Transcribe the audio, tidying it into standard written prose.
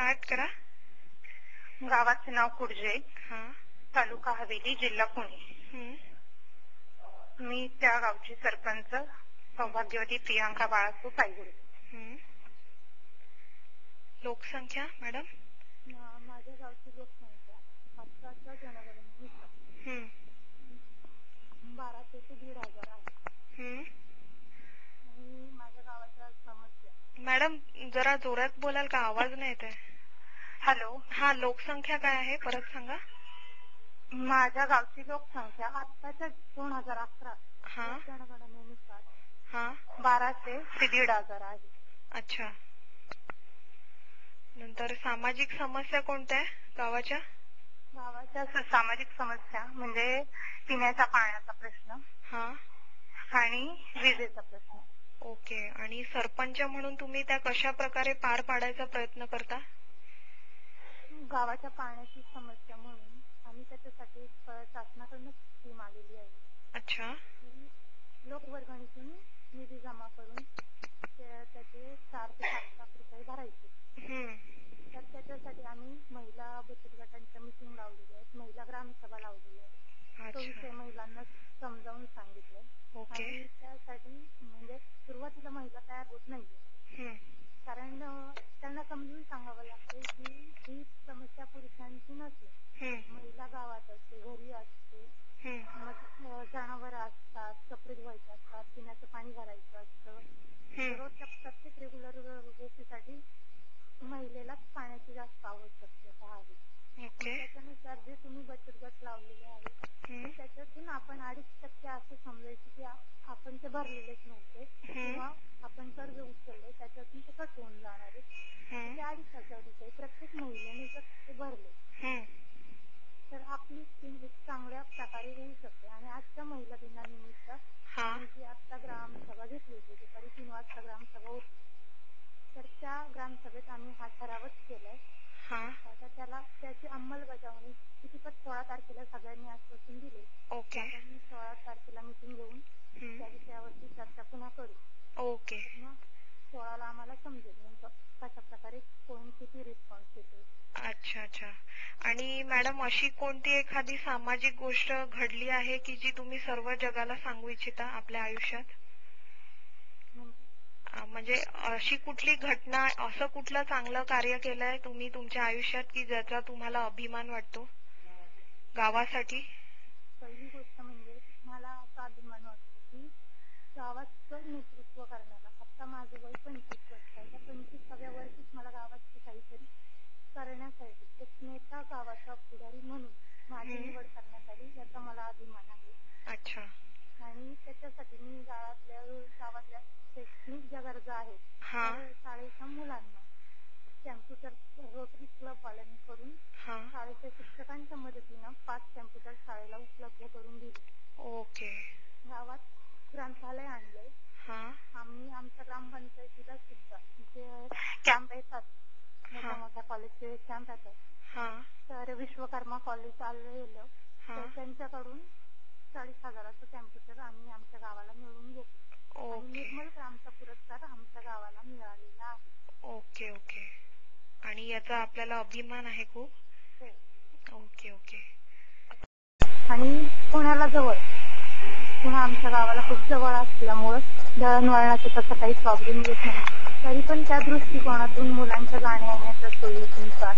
Start करा. गावाचे नाव कुडजे, हा. तालुका हवेली, जिल्हा पुणे. मी त्या गावची सरपंच सौभाग्यवती प्रियांका बाळासू पायगुडे. लोकसंख्या मॅडम? माझ्या गावची लोकसंख्या आत्ताच्या जनगणनेनुसार 1200 ते 1500 आहे. आणि माझ्या गावाच्या समस्या. मॅडम जरा जोरात बोलाल का? आवाज नाही येत आहे. हॅलो. हा, लोकसंख्या काय आहे परत सांगा. माझ्या गावची लोकसंख्या आत्ताच्या 2011 जनगणनेनुसार 1200 ते 1500 आहे. अच्छा. नंतर सामाजिक समस्या कोणत्या आहे गावाच्या? गावाच्या सामाजिक समस्या म्हणजे पिण्याच्या पाण्याचा प्रश्न आणि विजेचा प्रश्न. ओके. आणि सरपंच म्हणून तुम्ही त्या कशा प्रकारे पार पाडायचा प्रयत्न करता? गावाच्या पाण्याची समस्या म्हणून आम्ही त्याच्यासाठी शासनाकडून स्कीम आलेली आहे. अच्छा. लोकवर्गणीतून निधी जमा करून त्याचे 4 ते 7 लाख रुपये भरायचे. तर त्याच्यासाठी आम्ही महिला बचत गटांच्या मीटिंग लावलेली आहेत, महिला ग्रामसभा लावलेली आहे. तो विषय महिलांना समजावून सांगितलं. आणि त्यासाठी म्हणजे सुरुवातीला महिला तयार होत नाहीये, कारण त्यांना समजून सांगावं लागते की ही समस्या पुरुषांची नसते. महिला गावात असते, घरी असते, मग जनावर असतात, कपडे धुवायचे असतात, पिण्याचं पाणी भरायचं असतं. रोजच्या प्रत्येक रेग्युलर गोष्टीसाठी महिलेलाच पाण्याची जास्त आवश्यकता आहे. त्याच्यानुसार जे तुम्ही बचत गट लावलेले आहे त्याच्यातून आपण 2.5% असं समजायचं की आपण ते भरलेलेच नव्हते किंवा आपण कर्ज उचलले त्याच्यातून ते कट होऊन जाणार आहे. ते 2,500 रुपये प्रत्येक महिलेने जर ते भरले तर आपली स्कीम एक चांगल्या प्रकारे होऊ शकते. आणि आजच्या महिला दिनानिमित्त आम्ही जी आता ग्रामसभा घेतली होती, दुपारी 3 वाजता ग्रामसभा होती, तर त्या ग्रामसभेत आम्ही हा ठरावच केलाय. आता त्याची अंमलबजावणी कितीपत 16 तारखेला सगळ्यांनी आश्वासन दिले. आपण 16 तारखेला मीटिंग घेऊन त्या विषयावरती चर्चा पुन्हा करू. ओके. मग 16ला आम्हाला समजेल नेमकं कशा प्रकारे कोण किती रिस्पॉन्स देते. अच्छा अच्छा. आणि मॅडम अशी कोणती एखादी सामाजिक गोष्ट घडली आहे की जी तुम्ही सर्व जगाला सांगू इच्छिता आपल्या आयुष्यात? म्हणजे अशी कुठली घटना, असं कुठलं चांगलं कार्य केलंय तुम्ही तुमच्या आयुष्यात की ज्याचा तुम्हाला अभिमान वाटतो गावासाठी? पहिली गोष्ट म्हणजे मला असा अभिमान वाटतो की गावाचं नेतृत्व करण्याला. आता माझं वय 25 वर्ष आहे. त्या 25व्या वर्षीच मला गावाचं काहीतरी करण्यासाठी एक नेता, गावाचा पुढारी म्हणून माझी निवड करण्यात आली, याचा मला अभिमान आहे. अच्छा. आणि त्याच्यासाठी मी गावातल्या शैक्षणिक ज्या गरजा आहेत तर शाळेच्या मुलांना कॅम्प्युटर रोटरी क्लब वाल्यांनी करून शाळेच्या शिक्षकांच्या मदतीनं 5 कॅम्प्युटर शाळेला उपलब्ध करून दिले. ओके. गावात ग्रंथालय आणलंय. आम्ही आमच्या ग्रामपंचायतीला सुद्धा जे कॅम्प येतात, मोठ्या मोठ्या कॉलेजचे कॅम्प येतात, तर विश्वकर्मा कॉलेज आलेलं तर त्यांच्याकडून 40,000चं कॅम्प्युटर आम्ही आमच्या गावाला मिळवून घेतो. आणि निर्मल ग्रामचा पुरस्कार आमच्या गावाला मिळालेला आहे. Okay okay. आणि याचा आपल्याला अभिमान आहे खूप. Okay okay. आणि पुण्याला जवळ, पुन्हा आमच्या गावाला खूप जवळ असल्यामुळं दळणवळणाचा तसा काही प्रॉब्लेम येत नाही. तरी पण त्या दृष्टिकोनातून मुलांच्या जाण्या येण्याच्या सोयीनुसार